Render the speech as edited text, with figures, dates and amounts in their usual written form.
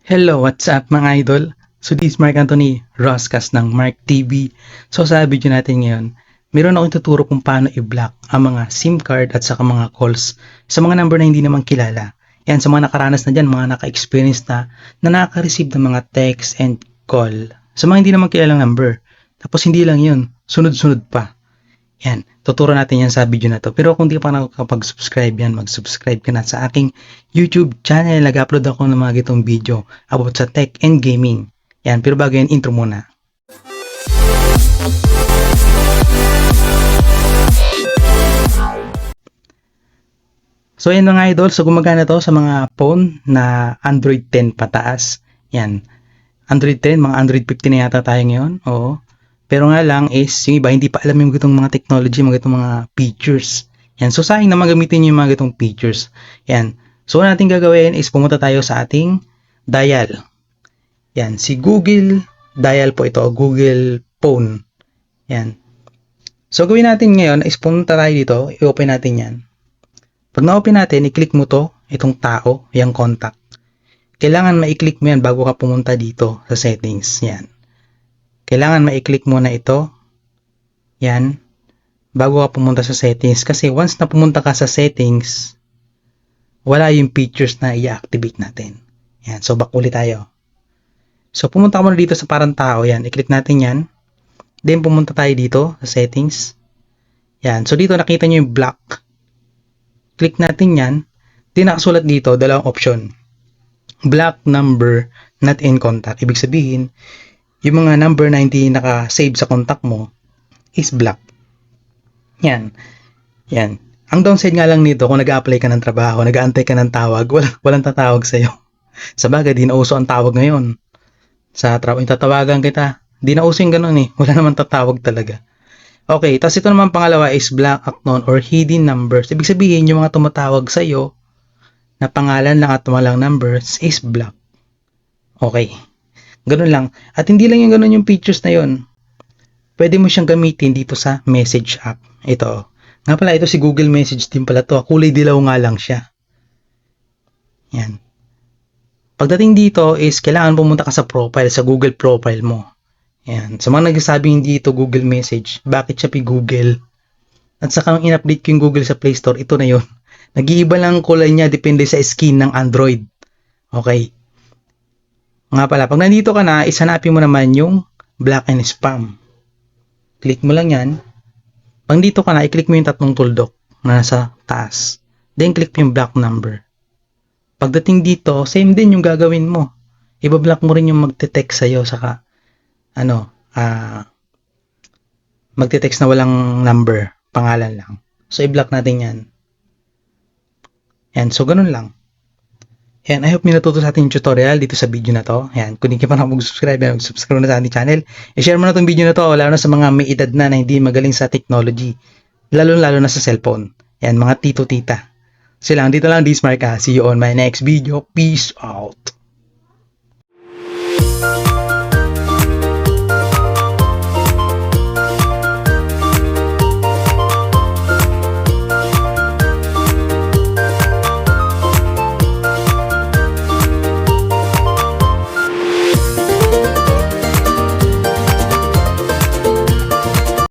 Hello, what's up mga idol? So this is Mark Anthony Roscas ng Mark TV. So sa video natin ngayon, meron akong tuturo kung paano i-block ang mga SIM card at saka mga calls sa mga number na hindi naman kilala. Yan, sa mga nakaranas na dyan, mga naka-experience na nakaka-receive ng mga text and call sa mga hindi naman kilalang number. Tapos hindi lang yun, sunod-sunod pa. Yan, tuturo natin yan sa video na to. Pero kung di pa nakakapag-subscribe yan, mag-subscribe ka na sa aking YouTube channel. Nag-upload ako ng mga gitong video about sa tech and gaming. Yan, pero bago yan, intro muna. So yan mga idol, so gumagana to sa mga phone na Android 10 pataas. Yan, Android 10, mga Android 15 na yata tayo ngayon. Oo. Pero nga lang is, yung iba hindi pa alam yung gitong mga technology, mga gitong mga features. Yan, so sayang na magamitin yung mga gitong features. Yan, so ano natin gagawin is pumunta tayo sa ating dial. Yan, si Google dial po ito, Google Phone. Yan. So gawin natin ngayon is pumunta tayo dito, i-open natin yan. Pag na-open natin, i-click mo to, itong tao, yung contact. Kailangan ma-i-click mo yan bago ka pumunta dito sa settings. Yan. Kailangan ma-i-click mo na ito. Yan. Bago ka pumunta sa settings. Kasi once na pumunta ka sa settings, wala yung features na i-activate natin. Yan. So, back ulit tayo. So, pumunta ka muna dito sa parang tao. Yan. I-click natin yan. Then, pumunta tayo dito sa settings. Yan. So, dito nakita nyo yung block. Click natin yan. Then, nakasulat dito, dalawang option. Block number not in contact. Ibig sabihin, yung mga number na hindi naka-save sa contact mo is block. Yan. Yan. Ang downside nga lang nito, kung nag-a-apply ka ng trabaho, nag-aantay ka ng tawag, walang tatawag sa'yo. Sa bagay, di na uso ang tawag ngayon. Sa trabaho, tatawagan kita. Di na uso yung ganun eh. Wala naman tatawag talaga. Okay, tapos ito naman pangalawa is block unknown or hidden numbers. Ibig sabihin, yung mga tumatawag sa'yo na pangalan lang at walang numbers is block. Okay. Ganun lang. At hindi lang yung ganun yung features na yun. Pwede mo siyang gamitin dito sa message app. Ito. Nga pala, ito si Google Message din pala to. Kulay dilaw nga lang siya. Yan. Pagdating dito is kailangan pumunta ka sa profile, sa Google profile mo. Yan. Sa mga nagsasabing hindi ito Google Message, bakit siya Google? At saka nung in-update ko yung Google sa Play Store, ito na yun. Nag-iiba lang kulay niya depende sa skin ng Android. Okay. Nga pala, pag nandito ka na, isanapin mo naman yung block and spam. Click mo lang yan. Pag dito ka na, i-click mo yung tatlong tuldok na nasa taas. Then, click mo yung block number. Pagdating dito, same din yung gagawin mo. Ibablock mo rin yung magte-text sa'yo, saka, magte-text na walang number, pangalan lang. So, i-block natin yan. Yan, so, ganun lang. Yan, I hope may natuto sa ating tutorial dito sa video na to. Yan, kung hindi ka pa mag-subscribe, mag-subscribe na sa ating channel. I-share mo na itong video na to, lalo na sa mga may edad na hindi magaling sa technology. Lalo na sa cellphone. Yan, mga tito-tita. So lang, dito lang, this Mark. See you on my next video. Peace out.